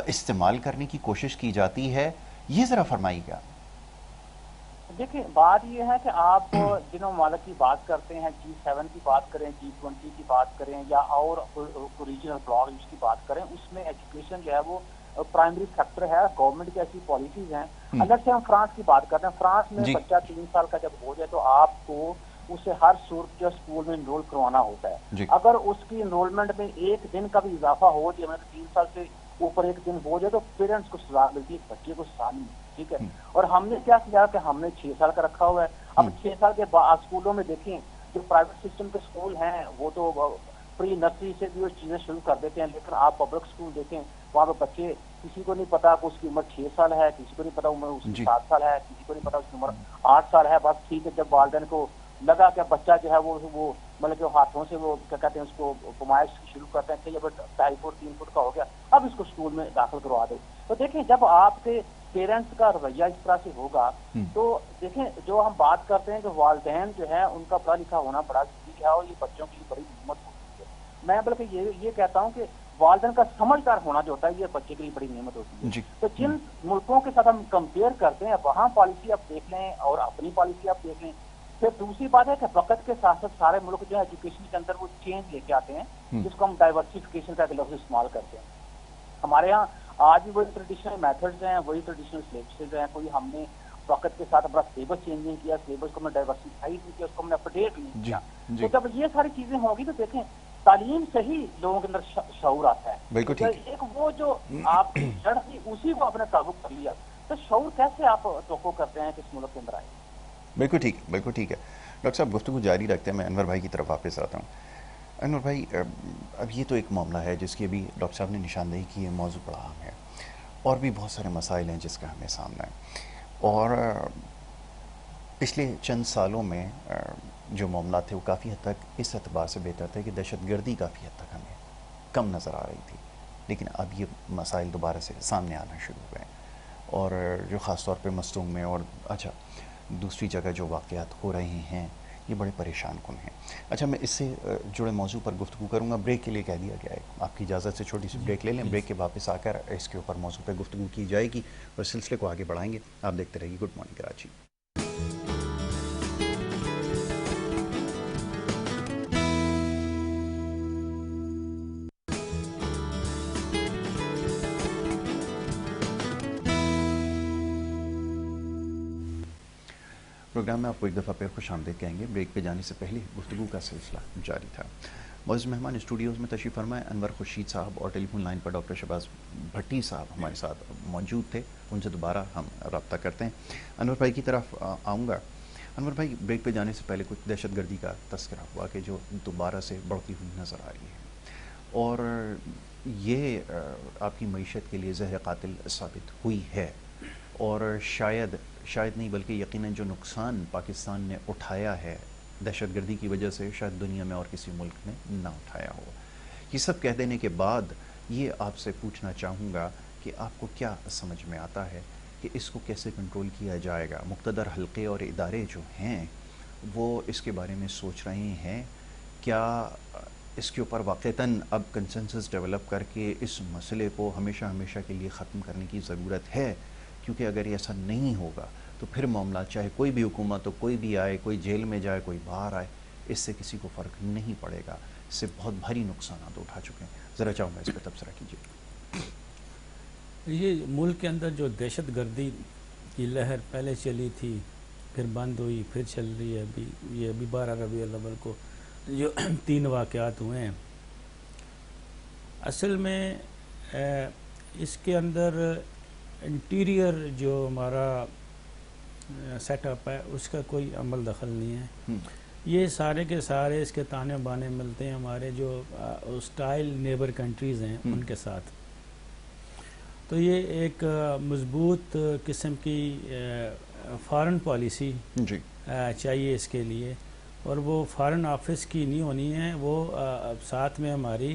استعمال کرنے کی کوشش کی جاتی ہے, یہ ذرا فرمائیے گا. دیکھیں بات یہ ہے کہ آپ جن ممالک کی بات کرتے ہیں, G7 کی بات کریں, G20 کی بات کریں یا اور ریجنل بلاکس کی بات کریں, اس میں ایجوکیشن جو ہے وہ پرائمری سیکٹر ہے. گورنمنٹ کی ایسی پالیسیز ہیں. اگر سے ہم فرانس کی بات کرتے ہیں, فرانس میں بچہ 3 سال کا جب ہو جائے تو آپ کو اسے ہر صورت جو اسکول میں انرول کروانا ہوتا ہے. اگر اس کی انرولمنٹ میں ایک دن کا بھی اضافہ ہو جائے, 3 سال سے اوپر ایک دن ہو جائے تو پیرنٹس کو سزا ملتی ہے, بچے کو سزا نہیں ملتی. ٹھیک ہے. اور ہم نے کیا کیا کہ ہم نے 6 سال کا رکھا ہوا ہے. اب 6 سال کے بعد اسکولوں میں دیکھیں جو پرائیویٹ سسٹم کے اسکول ہیں وہ تو پری نرسری سے بھی وہ چیزیں شروع کر دیتے ہیں, لیکن آپ پبلک اسکول دیکھیں وہاں پہ بچے کسی کو نہیں پتا کہ اس کی عمر 6 سال ہے, کسی کو نہیں پتا عمر اس کی 7 سال ہے, کسی کو نہیں پتا اس کی عمر 8 سال ہے. بس ٹھیک ہے, جب والدین کو لگا کہ بچہ جو ہے وہ مطلب کہ ہاتھوں سے وہ کیا کہتے ہیں اس کو پمائش شروع کرتے ہیں کہ جب 2.5 فٹ 3 فٹ کا ہو گیا اب اس کو اسکول میں داخل کروا دو. تو دیکھیں جب آپ کے پیرنٹس کا رویہ اس طرح سے ہوگا تو دیکھیں جو ہم بات کرتے ہیں کہ والدین جو ہے ان کا پڑھا لکھا ہونا بڑا ضروری ہے اور یہ بچوں کی بڑی نعمت ہوتی ہے. میں بلکہ یہ کہتا ہوں کہ والدین کا سمجھدار ہونا جو ہوتا ہے یہ بچے کے لیے بڑی نعمت ہوتی ہے. تو جن ملکوں کے ساتھ ہم کمپیئر کرتے ہیں وہاں پالیسی آپ دیکھ لیں اور اپنی پالیسی آپ دیکھ لیں. پھر دوسری بات ہے کہ وقت کے ساتھ ساتھ سارے ملک جو ہے ایجوکیشن کے اندر وہ چینج لے کے آتے ہیں, جس کو ہم ڈائیورسفیکیشن کا لفظ استعمال کرتے ہیں. ہمارے یہاں آج بھی وہی ٹریڈیشنل میتھڈز ہیں, وہی ٹریڈیشنل سلیبسز ہیں, کوئی ہم نے وقت کے ساتھ اپنا سلیبس چینج نہیں کیا, سلیبس کو ہم نے ڈائیورسفائی نہیں کیا, اس کو ہم نے اپڈیٹ نہیں کیا. تو جب یہ ساری چیزیں ہوں گی تو دیکھیں تعلیم سے ہی لوگوں کے اندر شعور آتا ہے. بالکل ایک وہ جو آپ کی جڑ تھی اسی کو آپ نے قابو کر لیا تو شعور کیسے آپ توقع کرتے ہیں کہ اس ملک کے اندر آئے. بالکل ٹھیک ہے, بالکل ٹھیک ہے. ڈاکٹر صاحب گفتگو جاری رکھتے ہیں, میں انور بھائی کی طرف واپس آتا ہوں. انور بھائی اب یہ تو ایک معاملہ ہے جس کی ابھی ڈاکٹر صاحب نے نشاندہی کی ہے, موضوع بڑا عام ہے اور بھی بہت سارے مسائل ہیں جس کا ہمیں سامنا ہے. اور پچھلے چند سالوں میں جو معاملات تھے وہ کافی حد تک اس اعتبار سے بہتر تھے کہ دہشت گردی کافی حد تک ہمیں کم نظر آ رہی تھی, لیکن اب یہ مسائل دوبارہ سے سامنے آنا شروع ہوئے ہیں. اور جو خاص طور پہ مستونگ میں اور اچھا دوسری جگہ جو واقعات ہو رہے ہیں یہ بڑے پریشان کن ہیں. اچھا میں اس سے جڑے موضوع پر گفتگو کروں گا, بریک کے لیے کہہ دیا گیا ہے, آپ کی اجازت سے چھوٹی سی بریک لے لیں, بریک کے واپس آ کر اس کے اوپر موضوع پہ گفتگو کی جائے گی اور سلسلے کو آگے بڑھائیں گے. آپ دیکھتے رہیے گڈ مارننگ کراچی. پروگرام میں آپ کو ایک دفعہ پھر خوش آمدید کہیں گے. بریک پہ جانے سے پہلے گفتگو کا سلسلہ جاری تھا. معزز مہمان اسٹوڈیوز میں تشریف فرمائے انور خورشید صاحب اور ٹیلی فون لائن پر ڈاکٹر شہباز بھٹی صاحب ہمارے ساتھ موجود تھے، ان سے دوبارہ ہم رابطہ کرتے ہیں۔ انور بھائی کی طرف آؤں گا۔ انور بھائی، بریک پہ جانے سے پہلے کچھ دہشت گردی کا تذکرہ ہوا کہ جو دوبارہ سے بڑھتی ہوئی نظر آ رہی ہے، اور یہ آپ کی معیشت کے لیے زہر قاتل ثابت ہوئی ہے، اور شاید نہیں بلکہ یقیناً جو نقصان پاکستان نے اٹھایا ہے دہشت گردی کی وجہ سے، شاید دنیا میں اور کسی ملک نے نہ اٹھایا ہو۔ یہ سب کہہ دینے کے بعد یہ آپ سے پوچھنا چاہوں گا کہ آپ کو کیا سمجھ میں آتا ہے کہ اس کو کیسے کنٹرول کیا جائے گا؟ مقتدر حلقے اور ادارے جو ہیں وہ اس کے بارے میں سوچ رہے ہیں؟ کیا اس کے اوپر واقعتاً اب کنسنسس ڈیولپ کر کے اس مسئلے کو ہمیشہ کے لیے ختم کرنے کی ضرورت ہے؟ کیونکہ اگر ایسا نہیں ہوگا تو پھر معاملات، چاہے کوئی بھی حکومت ہو، کوئی بھی آئے، کوئی جیل میں جائے، کوئی باہر آئے، اس سے کسی کو فرق نہیں پڑے گا۔ اس سے بہت بھاری نقصانات اٹھا چکے ہیں۔ ذرا چاہوں گا اس پہ تبصرہ کیجیے۔ یہ ملک کے اندر جو دہشت گردی کی لہر پہلے چلی تھی، پھر بند ہوئی، پھر چل رہی ہے ابھی 12 ربیع الاول کو جو 3 واقعات ہوئے ہیں، اصل میں اس کے اندر انٹیریئر جو ہمارا سیٹ اپ ہے اس کا کوئی عمل دخل نہیں ہے۔ یہ سارے کے سارے اس کے تانے بانے ملتے ہیں ہمارے جو ہاسٹائل نیبر کنٹریز ہیں ان کے ساتھ۔ تو یہ ایک مضبوط قسم کی فارن پالیسی چاہیے اس کے لیے، اور وہ فارن آفس کی نہیں ہونی ہے، وہ ساتھ میں ہماری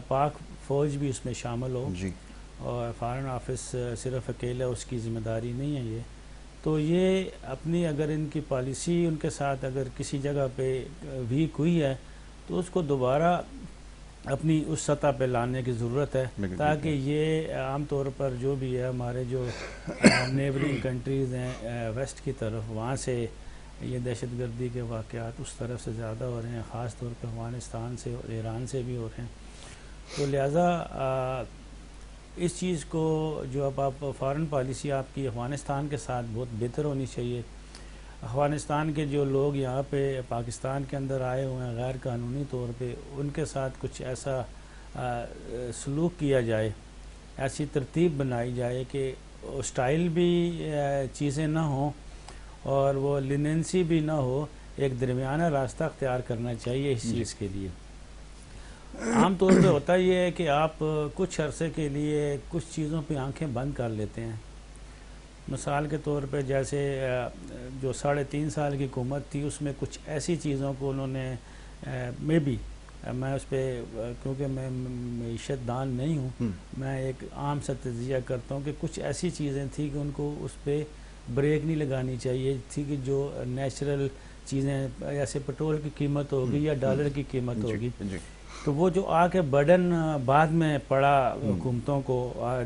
پاک فوج بھی اس میں شامل ہو، اور فارن آفس صرف اکیلا اس کی ذمہ داری نہیں ہے یہ۔ تو یہ اپنی اگر ان کی پالیسی ان کے ساتھ اگر کسی جگہ پہ ویک ہوئی ہے تو اس کو دوبارہ اپنی اس سطح پہ لانے کی ضرورت ہے، تاکہ یہ عام طور پر جو بھی ہے ہمارے جو نیبرنگ کنٹریز ہیں ویسٹ کی طرف، وہاں سے یہ دہشت گردی کے واقعات اس طرف سے زیادہ ہو رہے ہیں، خاص طور پہ افغانستان سے اور ایران سے بھی ہو رہے ہیں۔ تو لہٰذا اس چیز کو جو اب آپ فارن پالیسی آپ کی افغانستان کے ساتھ بہت بہتر ہونی چاہیے۔ افغانستان کے جو لوگ یہاں پہ پاکستان کے اندر آئے ہوئے ہیں غیر قانونی طور پہ، ان کے ساتھ کچھ ایسا سلوک کیا جائے، ایسی ترتیب بنائی جائے کہ ہاسٹائل بھی چیزیں نہ ہوں اور وہ لیننسی بھی نہ ہو، ایک درمیانہ راستہ اختیار کرنا چاہیے اس چیز کے لیے۔ عام طور پہ ہوتا یہ ہے کہ آپ کچھ عرصے کے لیے کچھ چیزوں پہ آنکھیں بند کر لیتے ہیں۔ مثال کے طور پہ جیسے جو 3.5 سال کی حکومت تھی، اس میں کچھ ایسی چیزوں کو انہوں نے میں اس پہ کیونکہ میں معیشت دان نہیں ہوں، میں ایک عام سا تجزیہ کرتا ہوں کہ کچھ ایسی چیزیں تھیں کہ ان کو اس پہ بریک نہیں لگانی چاہیے تھی، کہ جو نیچرل چیزیں جیسے پٹرول کی قیمت ہوگی یا ڈالر کی قیمت ہوگی، تو وہ جو آ کے برڈن بعد میں پڑا حکومتوں کو،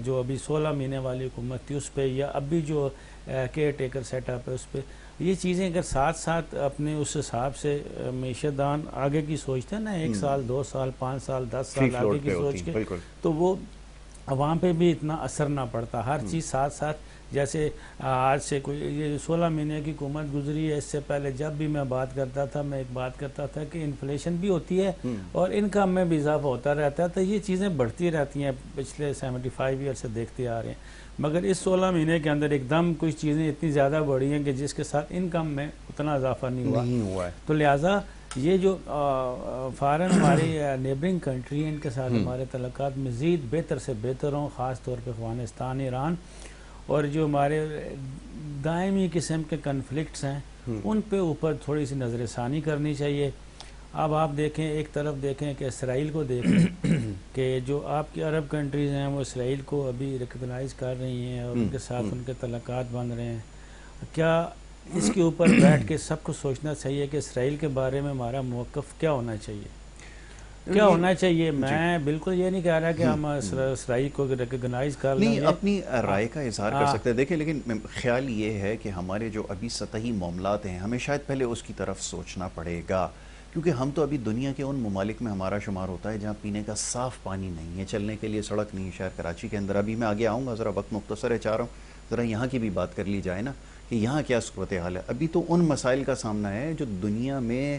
جو ابھی 16 مہینے والی حکومت تھی اس پہ، یا ابھی جو کیئر ٹیکر سیٹ اپ ہے اس پہ، یہ چیزیں اگر ساتھ ساتھ اپنے اس حساب سے معیشت دان آگے کی سوچتے ہیں نا، 1 سال 2 سال 5 سال 10 سال آگے کی سوچ کے، تو وہ عوام پہ بھی اتنا اثر نہ پڑتا۔ ہر چیز ساتھ ساتھ، جیسے آج سے کوئی یہ 16 مہینے کی حکومت گزری ہے، اس سے پہلے جب بھی میں بات کرتا تھا، میں ایک بات کرتا تھا کہ انفلیشن بھی ہوتی ہے اور انکم میں بھی اضافہ ہوتا رہتا ہے، تو یہ چیزیں بڑھتی رہتی ہیں، پچھلے 75 ایئر سے دیکھتے آ رہے ہیں۔ مگر اس 16 مہینے کے اندر ایک دم کچھ چیزیں اتنی زیادہ بڑھی ہیں کہ جس کے ساتھ انکم میں اتنا اضافہ نہیں ہوا ہے۔ تو لہٰذا یہ جو فارن ہماری نیبرنگ کنٹری ہیں، ان کے ساتھ ہمارے تعلقات مزید بہتر سے بہتر ہوں، خاص طور پہ افغانستان، ایران، اور جو ہمارے دائمی قسم کے کنفلکٹس ہیں ان پہ اوپر تھوڑی سی نظر ثانی کرنی چاہیے۔ اب آپ دیکھیں، ایک طرف دیکھیں کہ اسرائیل کو دیکھیں کہ جو آپ کی عرب کنٹریز ہیں وہ اسرائیل کو ابھی ریکگنائز کر رہی ہیں اور ان کے ساتھ ان کے تعلقات بن رہے ہیں۔ کیا اس کے اوپر بیٹھ کے سب کو سوچنا چاہیے کہ اسرائیل کے بارے میں ہمارا موقف کیا ہونا چاہیے، کیا ہونا چاہیے؟ میں بالکل یہ نہیں کہہ رہا کہ ہم اسرائیل کو ریکگنائز کر لیں، نہیں، اپنی رائے کا اظہار کر سکتے ہیں۔ دیکھیں، لیکن خیال یہ ہے کہ ہمارے جو ابھی سطحی معاملات ہیں ہمیں شاید پہلے اس کی طرف سوچنا پڑے گا، کیونکہ ہم تو ابھی دنیا کے ان ممالک میں ہمارا شمار ہوتا ہے جہاں پینے کا صاف پانی نہیں ہے، چلنے کے لیے سڑک نہیں ہے۔ شہر کراچی کے اندر ابھی میں آگے آؤں گا، ذرا وقت مختصر ہے، چاہ رہا ہوں ذرا یہاں کی بھی بات کر لی جائے نا کہ یہاں کیا صورتحال ہے۔ ابھی تو ان مسائل کا سامنا ہے جو دنیا میں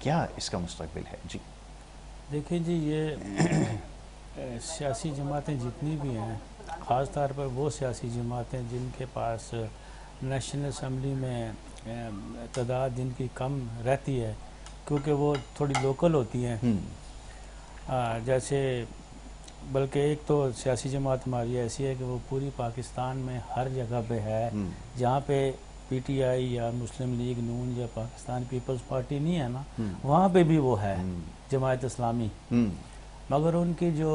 کیا اس کا مستقبل ہے؟ جی دیکھیں جی، یہ سیاسی جماعتیں جتنی بھی ہیں، خاص طور پر وہ سیاسی جماعتیں جن کے پاس نیشنل اسمبلی میں تعداد جن کی کم رہتی ہے، کیونکہ وہ تھوڑی لوکل ہوتی ہیں، جیسے بلکہ ایک تو سیاسی جماعت ہماری ایسی ہے کہ وہ پوری پاکستان میں ہر جگہ پہ ہے، جہاں پہ پی ٹی آئی یا مسلم لیگ نون یا پاکستان پیپلز پارٹی نہیں ہے نا، وہاں پہ بھی وہ ہے جماعت اسلامی، مگر ان کی جو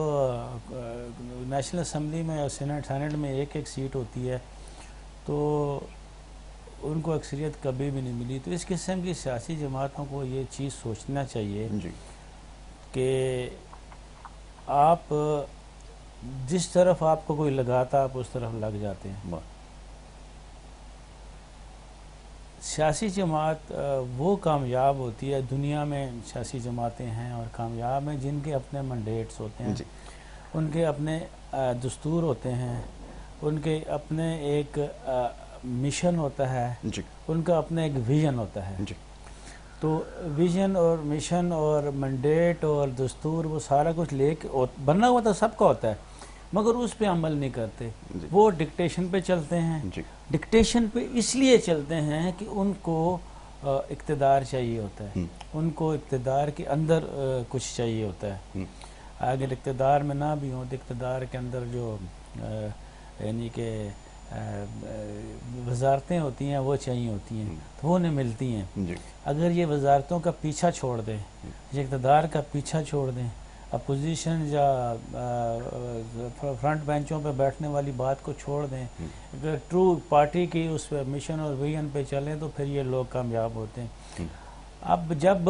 نیشنل اسمبلی میں اور سینٹ میں ایک ایک سیٹ ہوتی ہے، تو ان کو اکثریت کبھی بھی نہیں ملی۔ تو اس قسم کی سیاسی جماعتوں کو یہ چیز سوچنا چاہیے کہ آپ جس طرف آپ کو کوئی لگاتا آپ اس طرف لگ جاتے ہیں۔ سیاسی جماعت وہ کامیاب ہوتی ہے، دنیا میں سیاسی جماعتیں ہیں اور کامیاب ہیں جن کے اپنے منڈیٹس ہوتے ہیں، ان کے اپنے دستور ہوتے ہیں، ان کے اپنے ایک مشن ہوتا ہے، ان کا اپنا ایک ویژن ہوتا ہے۔ تو ویژن اور مشن اور منڈیٹ اور دستور وہ سارا کچھ لے کے بننا ہوا تو سب کا ہوتا ہے، مگر اس پہ عمل نہیں کرتے، وہ ڈکٹیشن پہ چلتے ہیں۔ ڈکٹیشن پہ اس لیے چلتے ہیں کہ ان کو اقتدار چاہیے ہوتا ہے، ان کو اقتدار کے اندر کچھ چاہیے ہوتا ہے۔ اگر اقتدار میں نہ بھی ہوں تو اقتدار کے اندر جو یعنی کہ وزارتیں ہوتی ہیں وہ چاہیے ہوتی ہیں، تو وہ انہیں ملتی ہیں۔ اگر یہ وزارتوں کا پیچھا چھوڑ دیں، یہ اقتدار کا پیچھا چھوڑ دیں، اپوزیشن یا فرنٹ بینچوں پہ بیٹھنے والی بات کو چھوڑ دیں، اگر ٹرو پارٹی کی اس مشن اور ویژن پہ چلیں تو پھر یہ لوگ کامیاب ہوتے ہیں۔ اب جب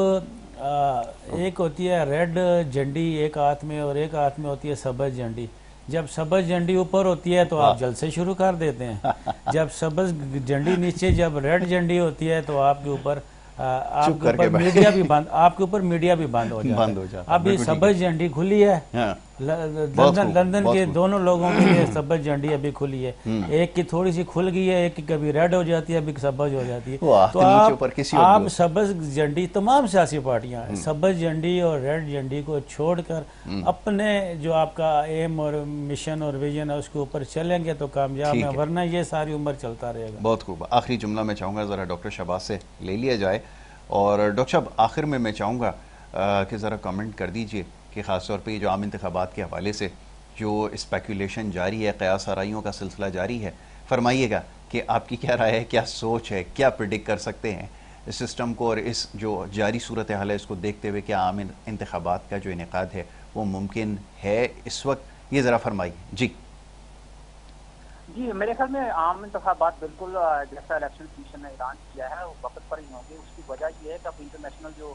ایک ہوتی ہے ریڈ جھنڈی ایک ہاتھ میں اور ایک ہاتھ میں ہوتی ہے سبز جھنڈی، جب سبز جھنڈی اوپر ہوتی ہے تو آپ جلسے شروع کر دیتے ہیں، جب سبز جھنڈی نیچے، جب ریڈ جھنڈی ہوتی ہے تو آپ کے اوپر میڈیا بھی بند، آپ کے اوپر میڈیا بھی بند ہو جاتا ہے۔ اب یہ سبز جھنڈی کھلی ہے، لندن کے دونوں لوگوں کے لیے سبز جھنڈی ابھی کھلی ہے، ایک کی تھوڑی سی کھل گئی ہے، ایک کی کبھی ریڈ ہو جاتی ہے، ابھی سبز ہو جاتی ہے۔ تو آپ سبز جھنڈی، تمام سیاسی پارٹیاں سبز جھنڈی اور ریڈ جھنڈی کو چھوڑ کر اپنے جو آپ کا ایم اور مشن اور ویژن ہے اس کے اوپر چلیں گے تو کامیاب ہیں، ورنہ یہ ساری عمر چلتا رہے گا۔ بہت خوب۔ آخری جملہ میں چاہوں گا ذرا ڈاکٹر شہباز سے لے لیا جائے، اور ڈاکٹر صاحب آخر میں چاہوں گا کہ ذرا کمنٹ کر دیجئے کہ خاص طور پہ جو عام انتخابات کے حوالے سے جو اسپیکولیشن جاری ہے، قیاس آرائیوں کا سلسلہ جاری ہے، فرمائیے گا کہ آپ کی کیا رائے ہے، کیا سوچ ہے، کیا پریڈکٹ کر سکتے ہیں اس سسٹم کو اور اس جو جاری صورتحال ہے اس کو دیکھتے ہوئے، کیا عام انتخابات کا جو انعقاد ہے وہ ممکن ہے اس وقت؟ یہ ذرا فرمائیے۔ جی میرے خیال میں عام انتخابات بالکل جیسا الیکشن کمیشن نے اعلان کیا ہے وہ وقت پر ہی ہوں گے۔ اس کی وجہ یہ ہے کہ اب انٹرنیشنل جو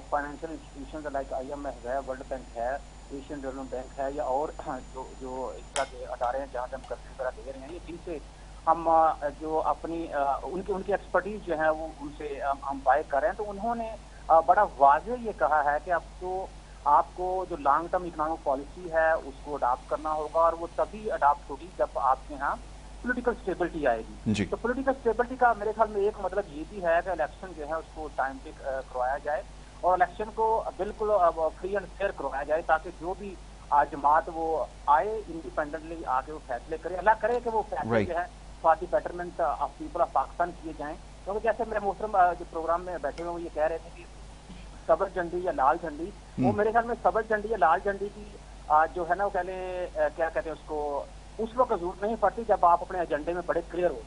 financial institution like I M F ہے، ورلڈ بینک ہے، ایشین ڈیولپمنٹ بینک ہے، یا اور جو اس طرح کے ادارے ہیں جہاں سے ہم کرتے وغیرہ دے رہے ہیں، یہ جن سے ہم جو اپنی ان کی ایکسپرٹیز جو ہے وہ ان سے ہم بائے کر رہے ہیں، تو انہوں نے بڑا واضح یہ کہا ہے کہ اب تو آپ کو جو لانگ ٹرم اکنامک پالیسی ہے اس کو اڈاپٹ کرنا ہوگا، اور وہ تبھی اڈاپٹ ہوگی جب آپ کے ہاں پولیٹیکل اسٹیبلٹی آئے گی۔ تو پولیٹیکل اسٹیبلٹی کا میرے خیال میں ایک مطلب یہ بھی ہے کہ الیکشن جو ہے اس کو ٹائم پہ کروایا جائے، اور الیکشن کو بالکل فری اینڈ فیئر کروایا جائے، تاکہ جو بھی جماعت وہ آئے انڈیپینڈنٹلی آ کے وہ فیصلے کرے، اللہ کرے کہ وہ فیصلے جو ہے for the betterment of people of Pakistan کیے جائیں۔ کیونکہ جیسے میرے محترم جو پروگرام میں بیٹھے ہوئے وہ یہ کہہ رہے تھے کہ سبز جھنڈی یا لال جھنڈی، وہ میرے خیال میں سبز جھنڈی یا لال جھنڈی کی جو ہے نا وہ کیا کہتے ہیں اس کو، اس وقت ضرورت نہیں پڑتی جب آپ اپنے ایجنڈے میں بڑے کلیئر ہو۔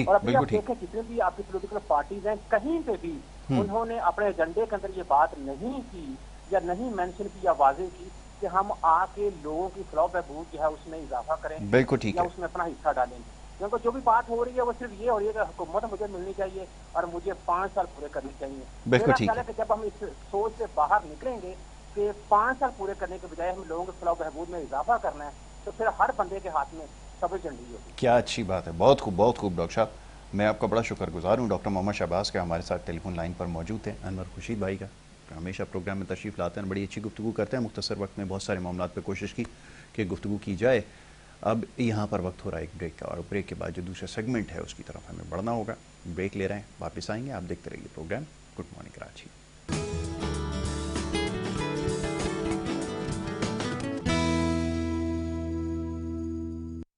اور ابھی آپ دیکھیں جتنے بھی آپ کی پولیٹیکل پارٹیز ہیں کہیں پہ بھی انہوں نے اپنے ایجنڈے کے اندر یہ بات نہیں کی یا نہیں مینشن کی یا واضح کی کہ ہم آ کے لوگوں کی فلاح و بہبود جو ہے اس میں اضافہ کریں یا اس میں اپنا حصہ ڈالیں۔ کیونکہ جو بھی بات ہو رہی ہے وہ صرف یہ ہو رہی ہے کہ حکومت مجھے ملنی چاہیے اور مجھے 5 سال پورے کرنے چاہیے۔ میرا خیال ہے کہ جب ہم اس سوچ سے باہر نکلیں گے کہ 5 سال پورے کرنے کے بجائے ہم لوگوں کے فلاح و بہبود میں اضافہ کرنا ہے، تو پھر ہر بندے کے ہاتھ میں سبز جھنڈی ہوگی۔ کیا اچھی بات ہے، بہت خوب بہت خوب ڈاکٹر صاحب، میں آپ کا بڑا شکر گزار ہوں۔ ڈاکٹر محمد شہباز کا ہمارے ساتھ ٹیلی فون لائن پر موجود ہیں، انور خورشید بھائی کا ہمیشہ پروگرام میں تشریف لاتے ہیں، بڑی اچھی گفتگو کرتے ہیں، مختصر وقت میں بہت سارے معاملات پہ کوشش کی کہ گفتگو کی جائے۔ اب یہاں پر وقت ہو رہا ہے ایک بریک کا، اور بریک کے بعد جو دوسرا سیگمنٹ ہے اس کی طرف ہمیں بڑھنا ہوگا۔ بریک لے رہے ہیں، واپس آئیں گے، آپ دیکھتے رہیے پروگرام گڈ مارننگ کراچی۔